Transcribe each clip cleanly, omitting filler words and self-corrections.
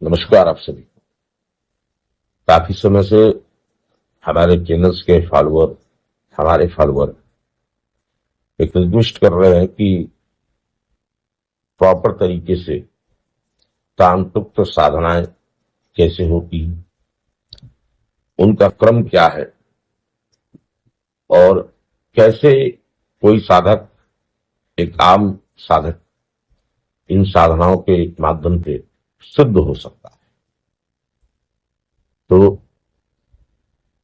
नमस्कार आप सभी। काफी समय से हमारे चैनल्स के फॉलोअर हमारे फॉलोअर एक रिक्वेस्ट कर रहे हैं कि प्रॉपर तरीके से तांत्रिक साधनाएं कैसे होती हैं, उनका क्रम क्या है और कैसे कोई साधक, एक आम साधक, इन साधनाओं के माध्यम से सिद्ध हो सकता है। तो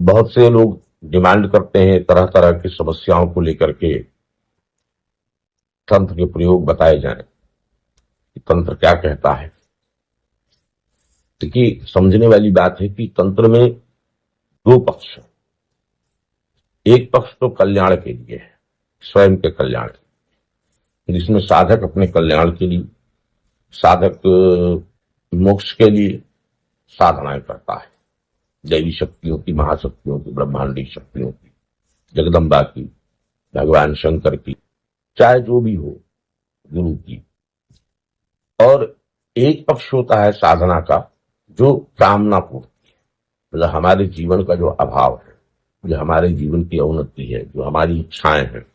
बहुत से लोग डिमांड करते हैं तरह तरह की समस्याओं को लेकर के तंत्र के प्रयोग बताए जाएं कि तंत्र क्या कहता है। देखिए, समझने वाली बात है कि तंत्र में दो पक्ष हैं। एक पक्ष तो कल्याण के लिए है, स्वयं के कल्याण, जिसमें साधक अपने कल्याण के लिए, साधक मोक्ष के लिए साधनाएं करता है। दैवी शक्तियों की, महाशक्तियों की, ब्रह्मांडी शक्तियों की, जगदम्बा की, भगवान शंकर की, चाहे जो भी हो, गुरु की। और एक पक्ष होता है साधना का जो कामना पूर्ति है, मतलब हमारे जीवन का जो अभाव है, जो हमारे जीवन की अवनति है, जो हमारी इच्छाएं हैं,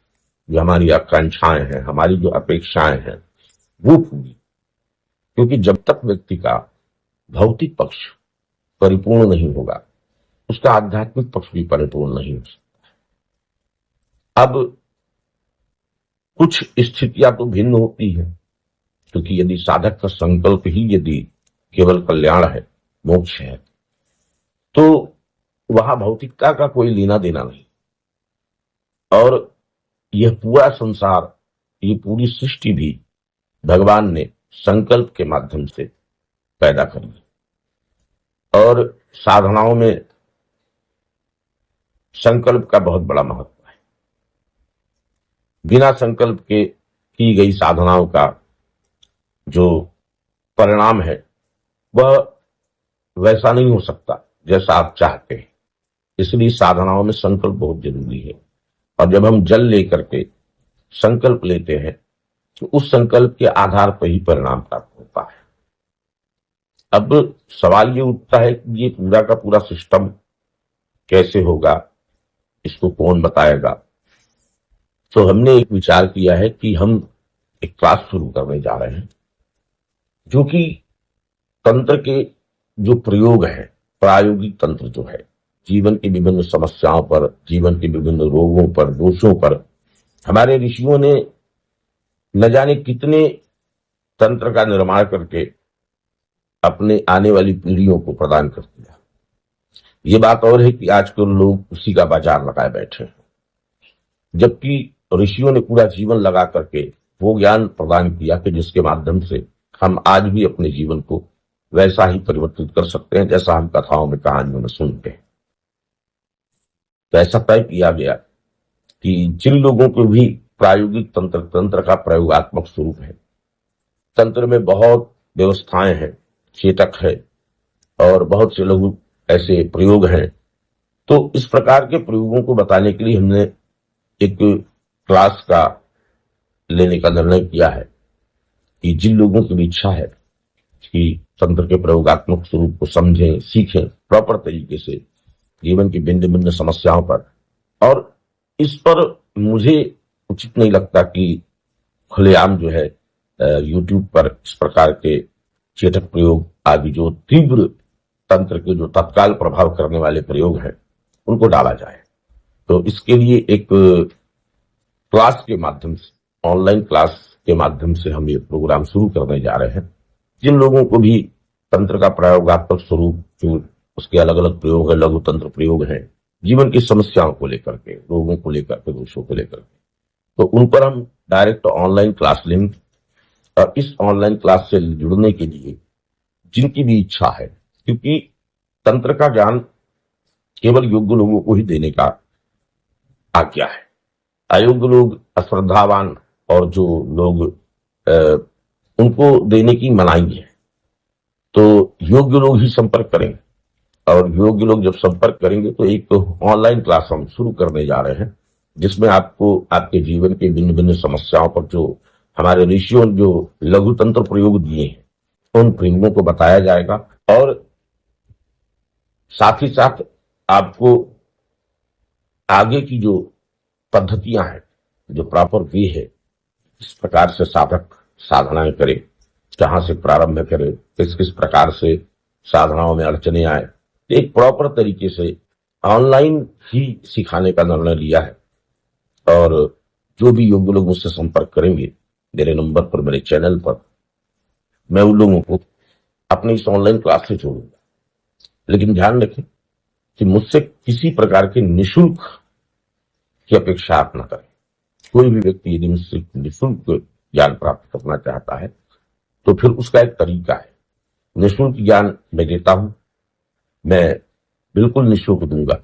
जो हमारी आकांक्षाएं हैं, हमारी जो अपेक्षाएं हैं, वो पूरी। क्योंकि जब तक व्यक्ति का भौतिक पक्ष परिपूर्ण नहीं होगा, उसका आध्यात्मिक पक्ष भी परिपूर्ण नहीं हो सकता। अब कुछ स्थितियां तो भिन्न होती हैं, क्योंकि यदि साधक का संकल्प ही यदि केवल कल्याण है, मोक्ष है, तो वहां भौतिकता का कोई लेना देना नहीं। और यह पूरा संसार, ये पूरी सृष्टि भी भगवान ने संकल्प के माध्यम से पैदा करी। और साधनाओं में संकल्प का बहुत बड़ा महत्व है। बिना संकल्प के की गई साधनाओं का जो परिणाम है वह वैसा नहीं हो सकता जैसा आप चाहते हैं। इसलिए साधनाओं में संकल्प बहुत जरूरी है। और जब हम जल लेकर के संकल्प लेते हैं तो उस संकल्प के आधार पर ही परिणाम प्राप्त होता है। अब सवाल ये उठता है कि ये पूरा का पूरा सिस्टम कैसे होगा, इसको कौन बताएगा। तो हमने एक विचार किया है कि हम एक क्लास शुरू करने जा रहे हैं, जो कि तंत्र के जो प्रयोग है, प्रायोगिक तंत्र जो है, जीवन की विभिन्न समस्याओं पर, जीवन के विभिन्न रोगों पर, दोषों पर हमारे ऋषियों ने न जाने कितने तंत्र का निर्माण करके अपने आने वाली पीढ़ियों को प्रदान कर दिया। ये बात और है कि आजकल लोग उसी का बाजार लगाए बैठे हैं, जबकि ऋषियों ने पूरा जीवन लगा करके वो ज्ञान प्रदान किया कि जिसके माध्यम से हम आज भी अपने जीवन को वैसा ही परिवर्तित कर सकते हैं जैसा हम कथाओं में, कहानियों में सुनते हैं। तो ऐसा तय किया गया कि जिन लोगों को भी प्रायोगिक तंत्र का प्रयोगात्मक स्वरूप है, तंत्र में बहुत व्यवस्थाएं हैं, चेतक है और बहुत से लघु ऐसे प्रयोग हैं, तो इस प्रकार के प्रयोगों को बताने के लिए हमने एक क्लास का लेने का निर्णय किया है कि जिन लोगों की भी इच्छा है कि तंत्र के प्रयोगात्मक स्वरूप को समझें, सीखें प्रॉपर तरीके से जीवन की भिन्न भिन्न समस्याओं पर। और इस पर मुझे उचित नहीं लगता कि खुलेआम जो है यूट्यूब पर इस प्रकार के चेतक प्रयोग आदि जो तीव्र तंत्र के जो तत्काल प्रभाव करने वाले प्रयोग हैं उनको डाला जाए। तो इसके लिए एक क्लास के माध्यम से, ऑनलाइन क्लास के माध्यम से हम ये प्रोग्राम शुरू करने जा रहे हैं। जिन लोगों को भी तंत्र का प्रयोगात्मक स्वरूप, जो उसके अलग अलग प्रयोग है, लघु तंत्र प्रयोग है, जीवन की समस्याओं को लेकर के, रोगों को लेकर के, दोषों को लेकर के, तो उन पर हम डायरेक्ट ऑनलाइन क्लास लेंगे। और इस ऑनलाइन क्लास से जुड़ने के लिए जिनकी भी इच्छा है, क्योंकि तंत्र का ज्ञान केवल योग्य लोगों को ही देने का आज्ञा है। अयोग्य लोग, अश्रद्धावान और जो लोग उनको देने की मनाही है। तो योग्य लोग ही संपर्क करेंगे, और योग्य लोग जब संपर्क करेंगे तो एक ऑनलाइन क्लास हम शुरू करने जा रहे हैं, जिसमें आपको आपके जीवन के भिन्न भिन्न समस्याओं पर जो हमारे ऋषियों जो लघु तंत्र प्रयोग दिए हैं, उन प्रयोगों को बताया जाएगा। और साथ ही साथ आपको आगे की जो पद्धतियां हैं, जो प्रॉपर वे है, इस प्रकार से साधक साधनाएं करे, कहां से प्रारंभ करे, किस किस प्रकार से साधनाओं में अड़चने आए, एक प्रॉपर तरीके से ऑनलाइन ही सिखाने का निर्णय लिया है। और जो भी योग्य लोग मुझसे संपर्क करेंगे मेरे नंबर पर, मेरे चैनल पर, मैं उन लोगों को अपनी इस ऑनलाइन क्लास से जोड़ूंगा। लेकिन ध्यान रखें कि मुझसे किसी प्रकार के निःशुल्क की अपेक्षा आप न करें। कोई भी व्यक्ति यदि मुझसे निःशुल्क ज्ञान प्राप्त करना चाहता है तो फिर उसका एक तरीका है। निःशुल्क ज्ञान मैं देता हूं, मैं बिल्कुल निःशुल्क दूंगा।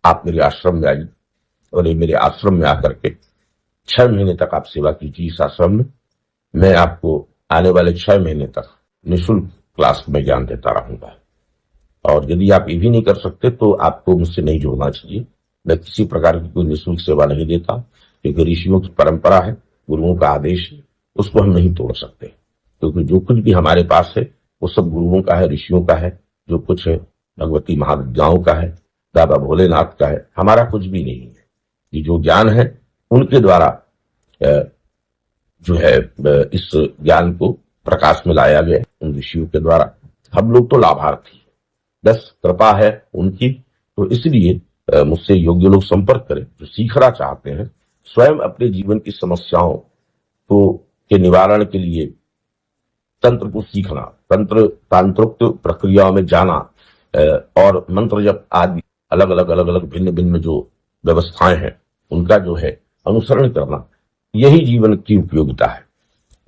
आप मेरे आश्रम में आइए और ये मेरे आश्रम में आकर के 6 महीने तक आप सेवा कीजिए इस आश्रम में। मैं आपको आने वाले 6 महीने तक निःशुल्क क्लास में ज्ञान देता रहूंगा। और यदि आप ये भी नहीं कर सकते तो आपको मुझसे नहीं जुड़ना चाहिए। मैं किसी प्रकार की कोई निःशुल्क सेवा नहीं देता, क्योंकि ऋषियों की परंपरा है, गुरुओं का आदेश है, उसको हम नहीं तोड़ सकते। क्योंकि जो कुछ भी हमारे पास है वो सब गुरुओं का है, ऋषियों का है। जो कुछ है भगवती महाविद्याओं का है, बाबा भोलेनाथ का है, हमारा कुछ भी नहीं है। ये जो ज्ञान है उनके द्वारा जो है इस ज्ञान को प्रकाश में लाया गया, उन ऋषियों के द्वारा। हम लोग तो लाभार्थी, बस कृपा है उनकी। तो इसलिए मुझसे योग्य लोग संपर्क करें जो सीखना चाहते हैं, स्वयं अपने जीवन की समस्याओं को के निवारण के लिए तंत्र को सीखना, तंत्र तांत्रिक प्रक्रियाओं में जाना और मंत्र जप आदि अलग अलग भिन्न भिन्न जो व्यवस्थाएं हैं उनका जो है अनुसरण करना, यही जीवन की उपयोगिता है।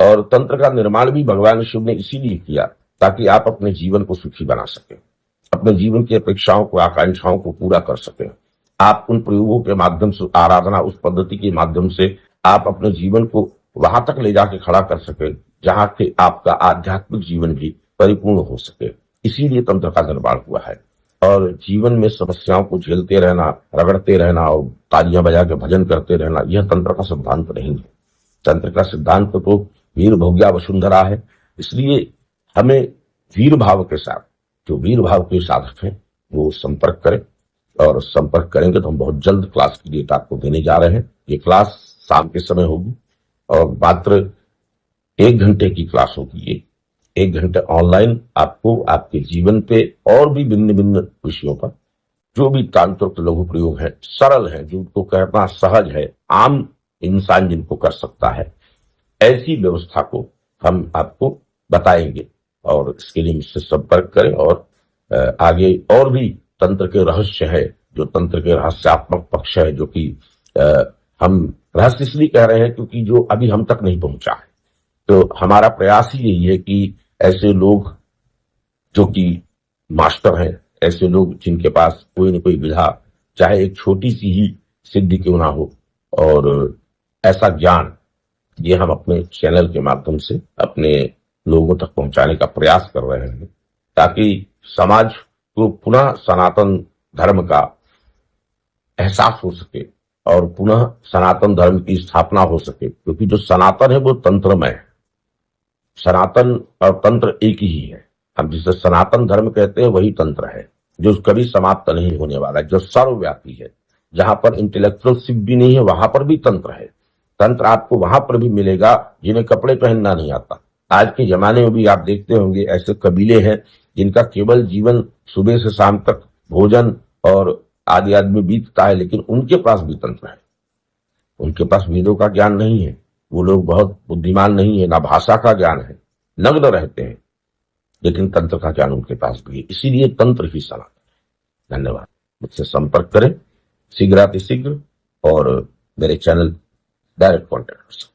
और तंत्र का निर्माण भी भगवान शिव ने इसीलिए किया ताकि आप अपने जीवन को सुखी बना सकें, अपने जीवन की अपेक्षाओं को, आकांक्षाओं को पूरा कर सकें। आप उन प्रयोगों के माध्यम से, आराधना उस पद्धति के माध्यम से आप अपने जीवन को वहां तक ले जाके खड़ा कर सके जहां से आपका आध्यात्मिक जीवन भी परिपूर्ण हो सके। इसीलिए तंत्र का निर्माण हुआ है। और जीवन में समस्याओं को झेलते रहना, रगड़ते रहना और तालियां बजा के भजन करते रहना, यह तंत्र का सिद्धांत नहीं है। तंत्र का सिद्धांत तो वीर भोग्या वसुंधरा है। इसलिए हमें वीर भाव के साथ, जो वीर भाव के साधक हैं वो संपर्क करें, और संपर्क करेंगे तो हम बहुत जल्द क्लास की डेट आपको देने जा रहे हैं। ये क्लास शाम के समय होगी और मात्र 1 घंटे की क्लास होगी। ये 1 घंटे ऑनलाइन आपको आपके जीवन पे और भी भिन्न भिन्न विषयों पर जो भी तांत्रिक लघु प्रयोग है, सरल है, जिनको करना सहज है, आम इंसान जिनको कर सकता है, ऐसी व्यवस्था को हम आपको बताएंगे। और इसके लिए मुझसे संपर्क करें। और आगे और भी तंत्र के रहस्य है, जो तंत्र के रहस्यात्मक पक्ष है, जो कि हम रहस्य इसलिए कह रहे हैं क्योंकि जो अभी हम तक नहीं पहुंचा है। तो हमारा प्रयास ही यही है कि ऐसे लोग जो कि मास्टर हैं, ऐसे लोग जिनके पास कोई न कोई विधा, चाहे एक छोटी सी ही सिद्धि क्यों ना हो, और ऐसा ज्ञान ये हम अपने चैनल के माध्यम से अपने लोगों तक पहुंचाने का प्रयास कर रहे हैं, ताकि समाज को पुनः सनातन धर्म का एहसास हो सके और पुनः सनातन धर्म की स्थापना हो सके। क्योंकि जो सनातन है वो तंत्रमय है। सनातन और तंत्र एक ही है। हम जिसे सनातन धर्म कहते हैं वही तंत्र है, जो कभी समाप्त नहीं होने वाला है, जो सर्वव्यापी है। जहां पर इंटेलेक्चुअल शिप भी नहीं है वहां पर भी तंत्र है। तंत्र आपको वहां पर भी मिलेगा जिन्हें कपड़े पहनना नहीं आता। आज के जमाने में भी आप देखते होंगे ऐसे कबीले हैं जिनका केवल जीवन सुबह से शाम तक भोजन और आदि आदमी बीतता है, लेकिन उनके पास भी तंत्र है। उनके पास वेदों का ज्ञान नहीं है, वो लोग बहुत बुद्धिमान नहीं है, ना भाषा का ज्ञान है, नग्न रहते हैं, लेकिन तंत्र का ज्ञान उनके पास भी है। इसीलिए तंत्र ही सनातन है। धन्यवाद। मुझसे संपर्क करें शीघ्रातिशीघ्र, और मेरे चैनल डायरेक्ट कॉन्टेक्ट कर सकते हैं।